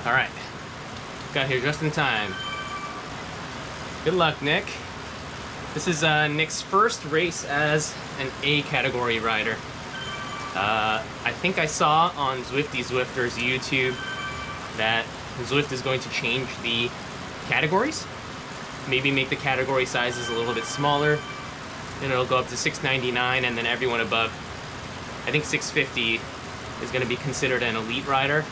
Alright. Got here just in time. Good luck, Nick. This is Nick's first race as an A category rider. I think I saw on Zwifty Zwifter's YouTube that Zwift is going to change the categories. Maybe make the category sizes a little bit smaller. And it'll go up to 699, and then everyone above, I think 650, is going to be considered an elite rider.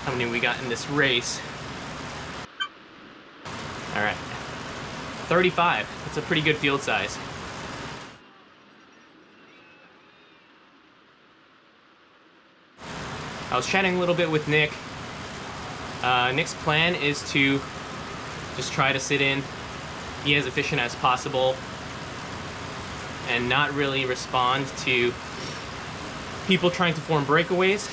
How many we got in this race? Alright. 35. That's a pretty good field size. I was chatting a little bit with Nick. Nick's plan is to just try to sit in, be as efficient as possible, and not really respond to people trying to form breakaways.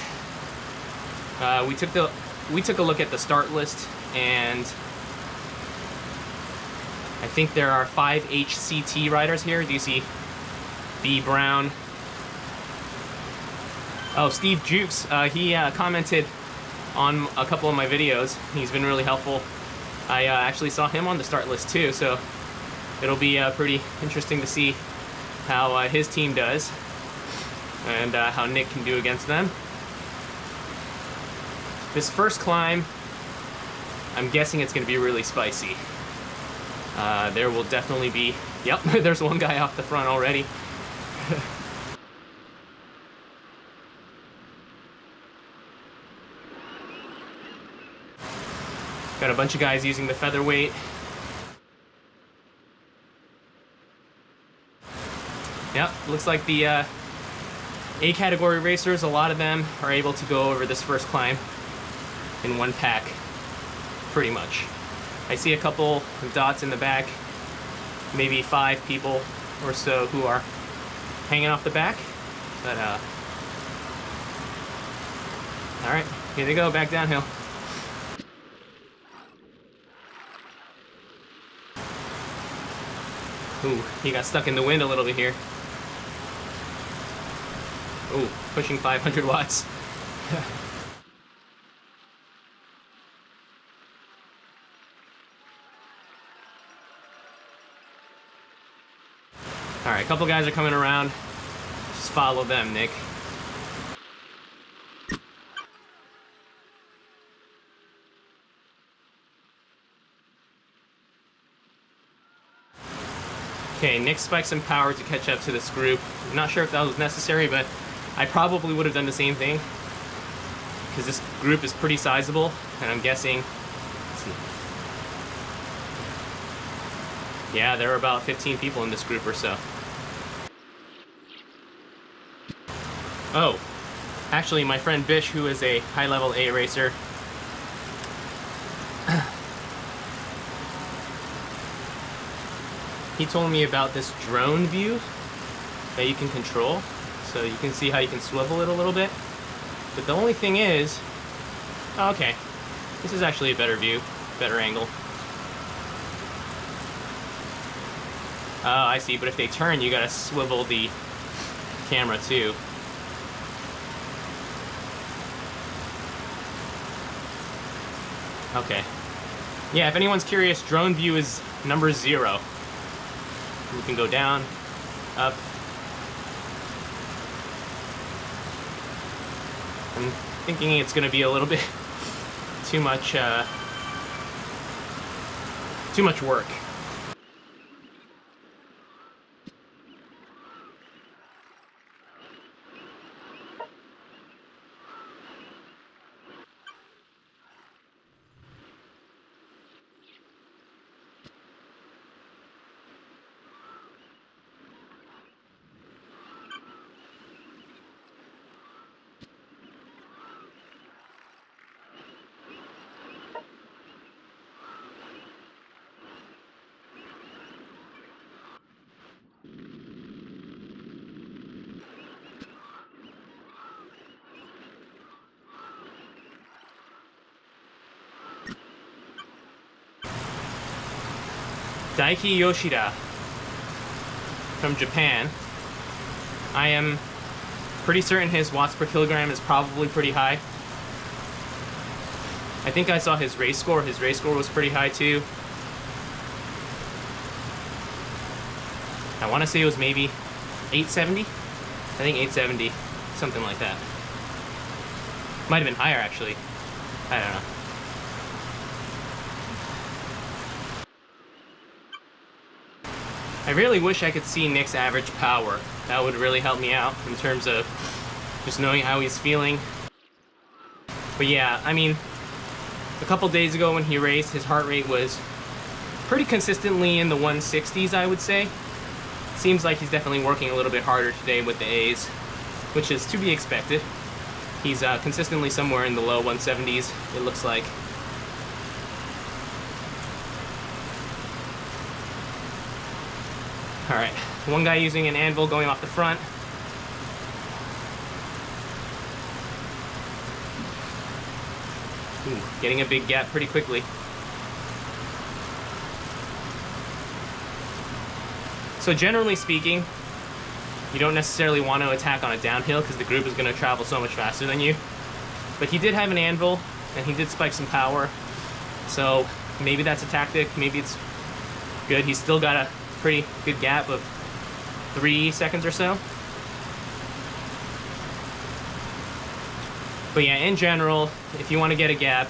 We took a look at the start list, and I think there are 5 HCT riders here. Do you see B. Brown? Oh, Steve Jukes, he commented on a couple of my videos. He's been really helpful. I actually saw him on the start list too, so it'll be pretty interesting to see how his team does and how Nick can do against them. This first climb, I'm guessing it's going to be really spicy. There will definitely be... Yep, there's one guy off the front already. Got a bunch of guys using the featherweight. Yep, looks like the A category racers, a lot of them are able to go over this first climb in one pack, pretty much. I see a couple of dots in the back, maybe 5 people or so who are hanging off the back, but all right, here they go, back downhill. Ooh, he got stuck in the wind a little bit here. Ooh, pushing 500 watts. Alright, a couple guys are coming around. Just follow them, Nick. Okay, Nick spiked some power to catch up to this group. I'm not sure if that was necessary, but I probably would have done the same thing, because this group is pretty sizable, and I'm guessing... Let's see. Yeah, there are about 15 people in this group or so. Oh, actually my friend Bish, who is a high-level A racer, he told me about this drone view that you can control. So you can see how you can swivel it a little bit. But the only thing is... Oh, okay. This is actually a better view. Better angle. Oh, I see. But if they turn, you gotta swivel the camera too. Okay. Yeah, if anyone's curious, drone view is number 0. You can go down, up. I'm thinking it's going to be a little bit too much work. Daiki Yoshida from Japan. I am Pretty certain his watts per kilogram is probably pretty high. I think I saw his race score. His race score was pretty high too. I want to say it was maybe 870. I think 870, something like that. Might have been higher actually. I don't know. I really wish I could see Nick's average power. That would really help me out in terms of just knowing how he's feeling. But yeah, I mean, a couple days ago when he raced, his heart rate was pretty consistently in the 160s, I would say. Seems like he's definitely working a little bit harder today with the A's, which is to be expected. He's consistently somewhere in the low 170s, it looks like. Alright, one guy using an anvil going off the front. Ooh, getting a big gap pretty quickly. So generally speaking, you don't necessarily want to attack on a downhill because the group is going to travel so much faster than you. But he did have an anvil, and he did spike some power. So maybe that's a tactic, maybe it's good. He's still got a pretty good gap of 3 seconds or so. But yeah, in general, if you want to get a gap,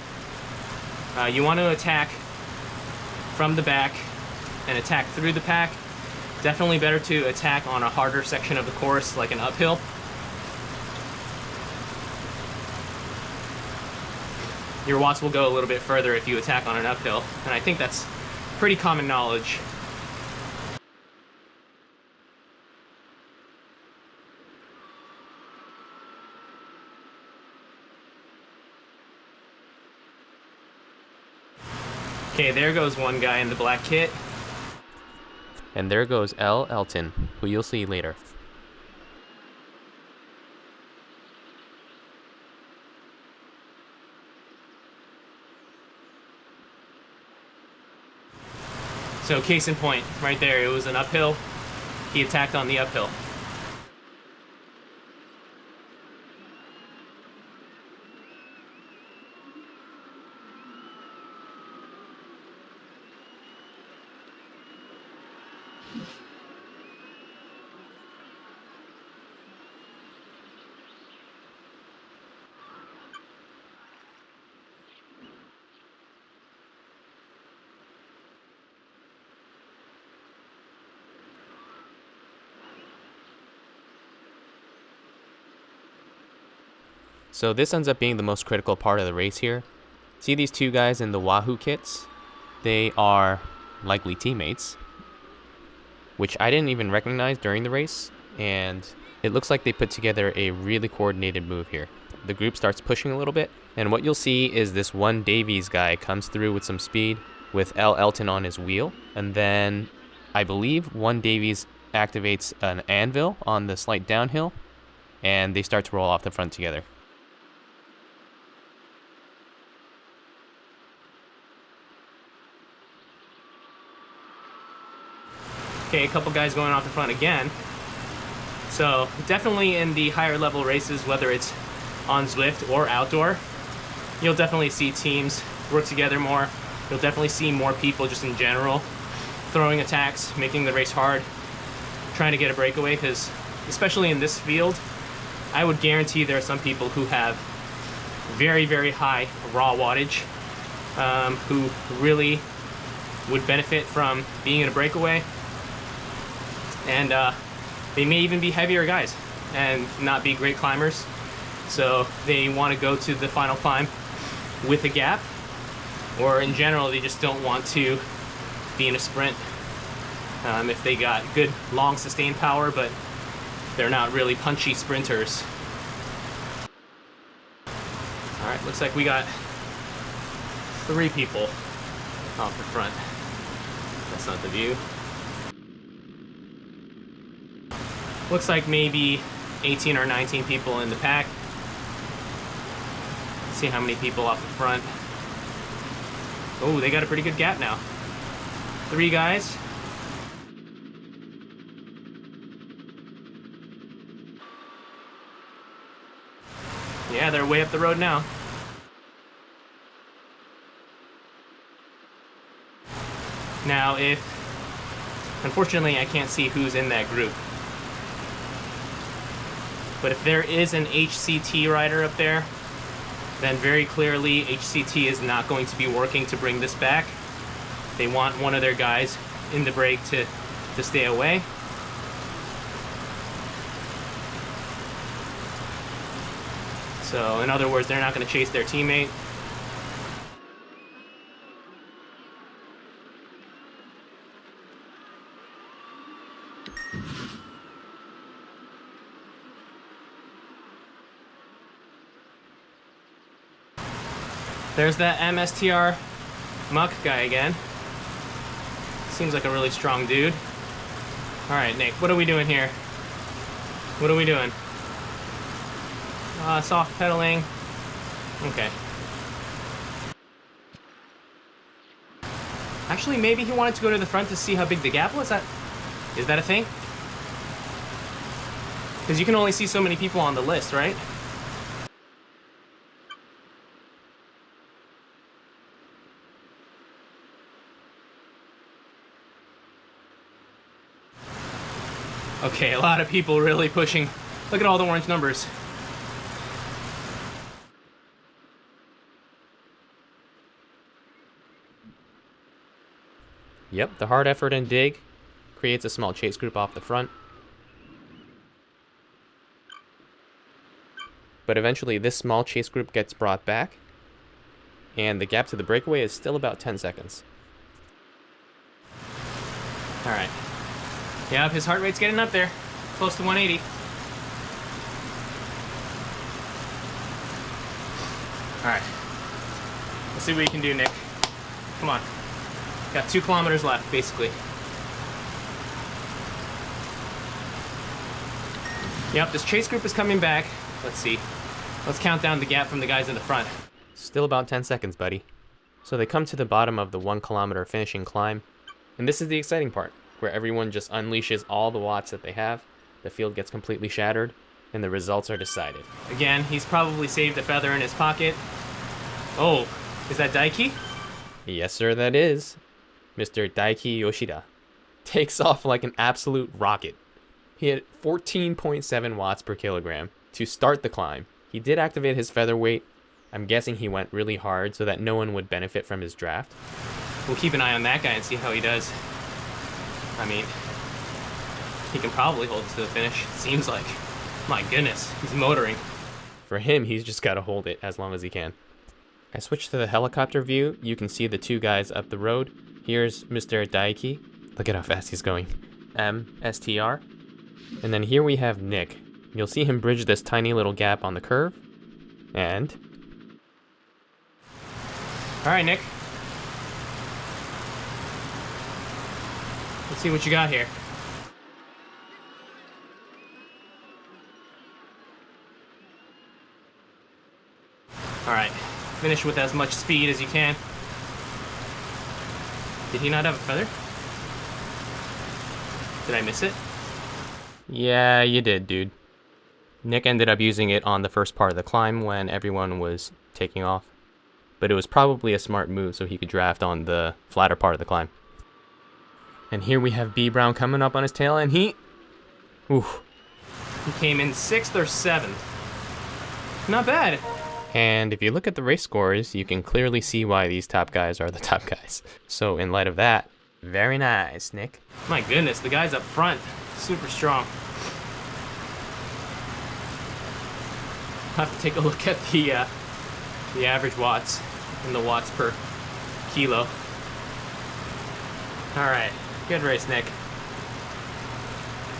you want to attack from the back and attack through the pack. Definitely better to attack on a harder section of the course, like an uphill. Your watts will go a little bit further if you attack on an uphill, and I think that's pretty common knowledge. Okay, there goes one guy in the black kit. And there goes L. Elton, who you'll see later. So case in point, right there, it was an uphill. He attacked on the uphill. So this ends up being the most critical part of the race here. See these two guys in the Wahoo kits? They are likely teammates, which I didn't even recognize during the race, and it looks like they put together a really coordinated move here. The group starts pushing a little bit, and what you'll see is this one Davies guy comes through with some speed with L. Elton on his wheel, and then I believe one Davies activates an anvil on the slight downhill, and they start to roll off the front together. Okay, a couple guys going off the front again. So definitely in the higher level races, whether it's on Zwift or outdoor, you'll definitely see teams work together more. You'll definitely see more people just in general throwing attacks, making the race hard, trying to get a breakaway, because especially in this field, I would guarantee there are some people who have very, very high raw wattage, who really would benefit from being in a breakaway. And they may even be heavier guys and not be great climbers. So they want to go to the final climb with a gap, or in general, they just don't want to be in a sprint. If they got good long sustained power, but they're not really punchy sprinters. All right, looks like we got 3 people off the front. That's not the view. Looks like maybe 18 or 19 people in the pack. Let's see how many people off the front. Oh, they got a pretty good gap now. 3 guys. Yeah, they're way up the road now. Now, unfortunately, I can't see who's in that group. But if there is an HCT rider up there, then very clearly HCT is not going to be working to bring this back. They want one of their guys in the break to stay away. So, in other words, they're not going to chase their teammate. There's that MSTR Muck guy again. Seems like a really strong dude. Alright, Nick, what are we doing here? What are we doing? Soft pedaling. Okay. Actually, maybe he wanted to go to the front to see how big the gap was? Is that a thing? Because you can only see so many people on the list, right? Okay, a lot of people really pushing. Look at all the orange numbers. Yep, the hard effort and dig creates a small chase group off the front. But eventually this small chase group gets brought back, and the gap to the breakaway is still about 10 seconds. Alright. Yep, his heart rate's getting up there. Close to 180. Alright. Let's see what you can do, Nick. Come on. Got 2 kilometers left, basically. Yep, this chase group is coming back. Let's see. Let's count down the gap from the guys in the front. Still about 10 seconds, buddy. So they come to the bottom of the 1 kilometer finishing climb, and this is the exciting part, where everyone just unleashes all the watts that they have, the field gets completely shattered, and the results are decided. Again, he's probably saved a feather in his pocket. Oh, is that Daiki? Yes, sir, that is. Mr. Daiki Yoshida takes off like an absolute rocket. He hit 14.7 watts per kilogram to start the climb. He did activate his featherweight. I'm guessing he went really hard so that no one would benefit from his draft. We'll keep an eye on that guy and see how he does. I mean, he can probably hold it to the finish, it seems like. My goodness, he's motoring. For him, he's just got to hold it as long as he can. I switched to the helicopter view. You can see the 2 guys up the road. Here's Mr. Daiki. Look at how fast he's going. MSTR. And then here we have Nick. You'll see him bridge this tiny little gap on the curve. And... Alright, Nick. Let's see what you got here. Alright, finish with as much speed as you can. Did he not have a feather? Did I miss it? yeah, you did, dude. Nick ended up using it on the first part of the climb when everyone was taking off. But it was probably a smart move so he could draft on the flatter part of the climb. And here we have B Brown coming up on his tail, and he... Oof. He came in 6th or 7th. Not bad. And if you look at the race scores, you can clearly see why these top guys are the top guys. So in light of that, very nice, Nick. My goodness, the guys up front, super strong. I'll have to take a look at the average watts and the watts per kilo. All right, good race, Nick.